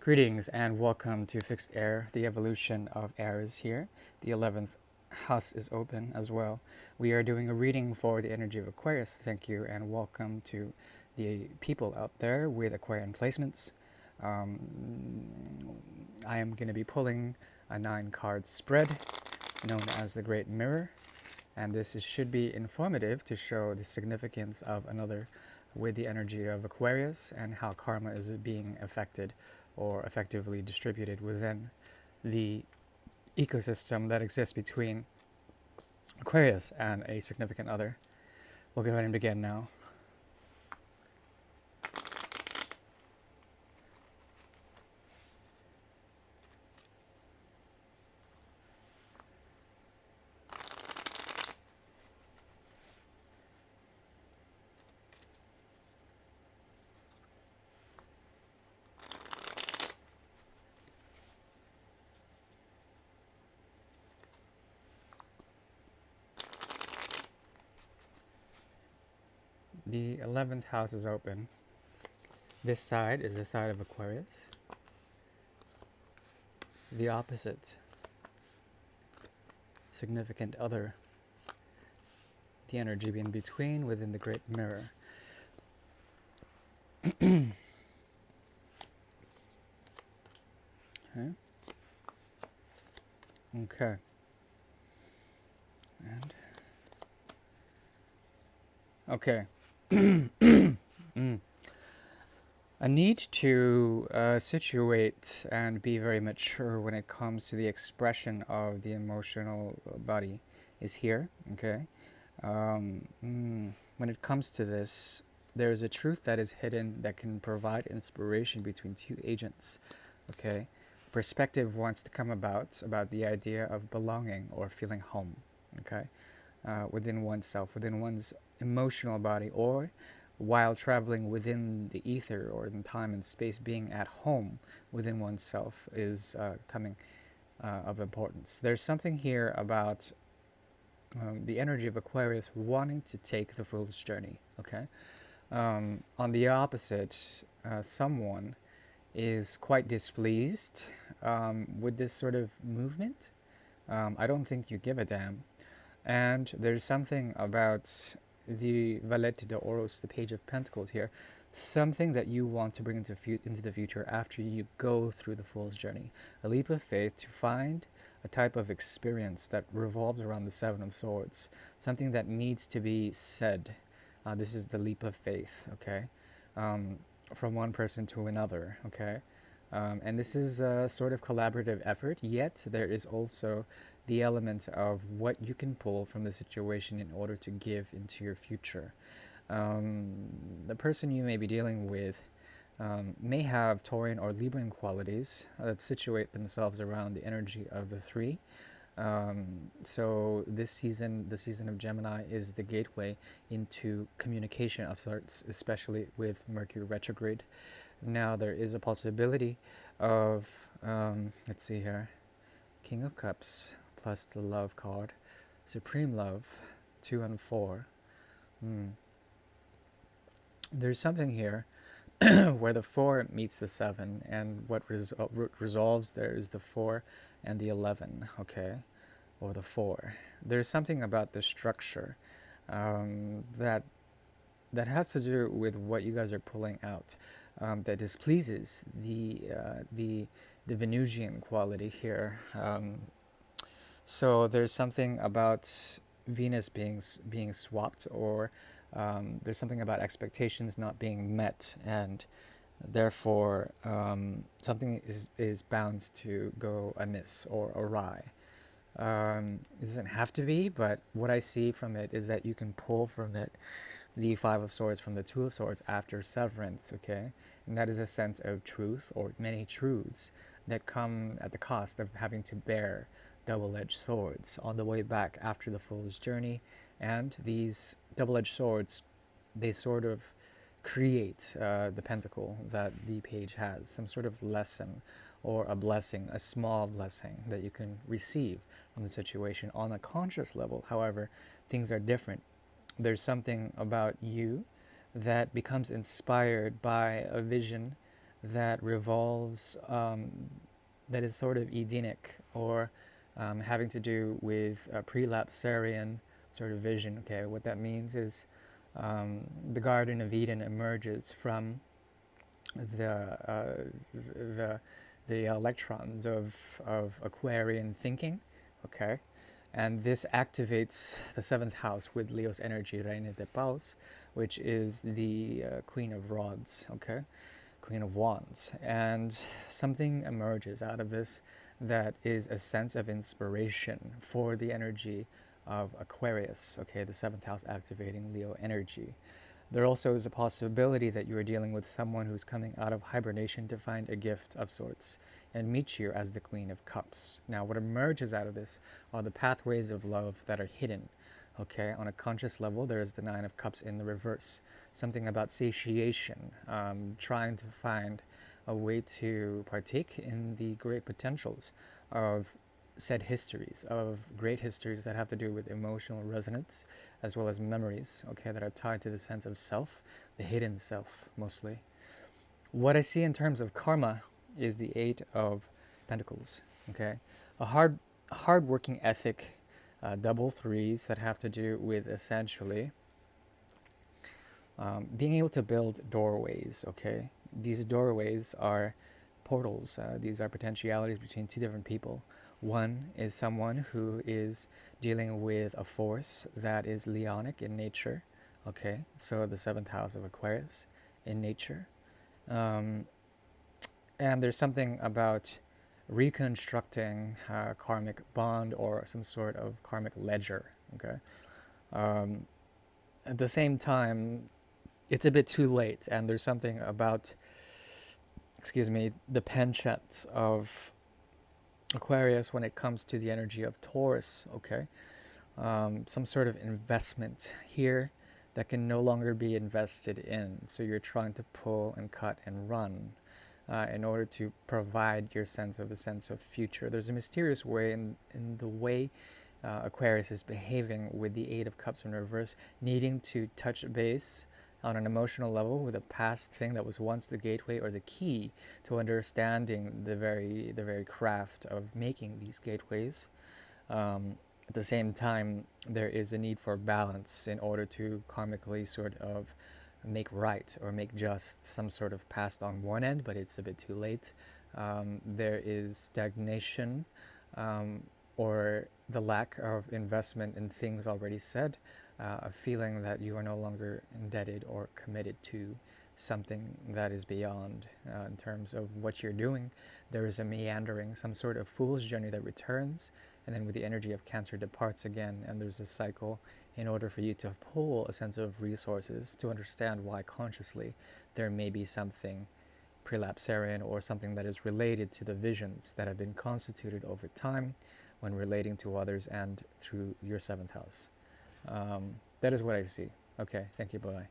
Greetings and welcome to Fixed Air. The evolution of air is here. The 11th house is open as well. We are doing a reading for the energy of Aquarius. Thank you and welcome to the people out there with Aquarian placements. Um, I am going to be pulling a 9-card spread known as the Great Mirror, and should be informative to show the significance of another with the energy of Aquarius and how karma is being affected or effectively distributed within the ecosystem that exists between Aquarius and a significant other. We'll go ahead and begin now. The 11th house is open. This side is the side of Aquarius. The opposite, significant other, the energy in between within the Great Mirror. Okay. And okay. A need to situate and be very mature when it comes to the expression of the emotional body is here. Okay. When it comes to this, there is a truth that is hidden that can provide inspiration between two agents. Okay. Perspective wants to come about the idea of belonging or feeling home. Okay. Within oneself, within one's emotional body, or while traveling within the ether or in time and space, being at home within oneself is coming of importance. There's something here about the energy of Aquarius wanting to take the fool's journey. Okay. On the opposite, someone is quite displeased with this sort of movement. I don't think you give a damn. And there's something about the Valete de Oros, the Page of Pentacles here, something that you want to bring into the future after you go through the Fool's Journey. A leap of faith to find a type of experience that revolves around the Seven of Swords, something that needs to be said. This is the leap of faith, okay, from one person to another, okay. And this is a sort of collaborative effort, yet there is also the element of what you can pull from the situation in order to give into your future. The person you may be dealing with may have Taurian or Libran qualities that situate themselves around the energy of the three. So this season, the season of Gemini, is the gateway into communication of sorts, especially with Mercury retrograde. Now there is a possibility of, let's see here, King of Cups plus the Love card, Supreme Love, 2 and 4. There's something here where the 4 meets the 7, and what resolves there is the 4 and the 11, okay, or the 4. There's something about the structure that has to do with what you guys are pulling out that displeases the Venusian quality here. So there's something about Venus being swapped, or there's something about expectations not being met, and therefore something is bound to go amiss or awry. It doesn't have to be, but what I see from it is that you can pull from it the 5 of Swords from the 2 of Swords after severance, okay? And that is a sense of truth, or many truths that come at the cost of having to bear double-edged swords on the way back after the Fool's Journey. And these double-edged swords, they sort of create the pentacle that the page has, some sort of lesson or a blessing, a small blessing that you can receive from the situation. On a conscious level, however, things are different. There's something about you that becomes inspired by a vision that revolves, that is sort of Edenic, or having to do with a prelapsarian sort of vision. Okay, what that means is the Garden of Eden emerges from the the the electrons of Aquarian thinking. Okay, and this activates the seventh house with Leo's energy, Reine de Paus, which is the Queen of Rods. Okay, Queen of Wands, and something emerges out of this that is a sense of inspiration for the energy of Aquarius. Okay, the seventh house activating Leo energy. There also is a possibility that you are dealing with someone who's coming out of hibernation to find a gift of sorts and meet you as the Queen of Cups. Now, what emerges out of this are the pathways of love that are hidden. Okay, on a conscious level, there is the Nine of Cups in the reverse. Something about satiation, trying to find a way to partake in the great potentials of said histories, of great histories that have to do with emotional resonance as well as memories, okay, that are tied to the sense of self, the hidden self mostly. What I see in terms of karma is the Eight of Pentacles, okay, a hard working ethic, double threes that have to do with essentially being able to build doorways, okay? These doorways are portals. These are potentialities between two different people. One is someone who is dealing with a force that is Leonic in nature, okay? So the seventh house of Aquarius in nature. Um, and there's something about reconstructing a karmic bond or some sort of karmic ledger, okay? Um, at the same time, it's a bit too late, and there's something about, excuse me, the penchants of Aquarius when it comes to the energy of Taurus, okay? Some sort of investment here that can no longer be invested in. So you're trying to pull and cut and run in order to provide your sense of the sense of future. There's a mysterious way in the way Aquarius is behaving with the Eight of Cups in reverse, needing to touch base on an emotional level with a past thing that was once the gateway or the key to understanding the very craft of making these gateways. At the same time, there is a need for balance in order to karmically sort of make right or make just some sort of past on one end, but it's a bit too late. There is stagnation, or the lack of investment in things already said, a feeling that you are no longer indebted or committed to something that is beyond in terms of what you're doing. There is a meandering, some sort of fool's journey that returns, and then with the energy of Cancer departs again, and there's a cycle in order for you to pull a sense of resources to understand why consciously there may be something prelapsarian or something that is related to the visions that have been constituted over time when relating to others and through your seventh house. That is what I see. Okay, thank you, bye.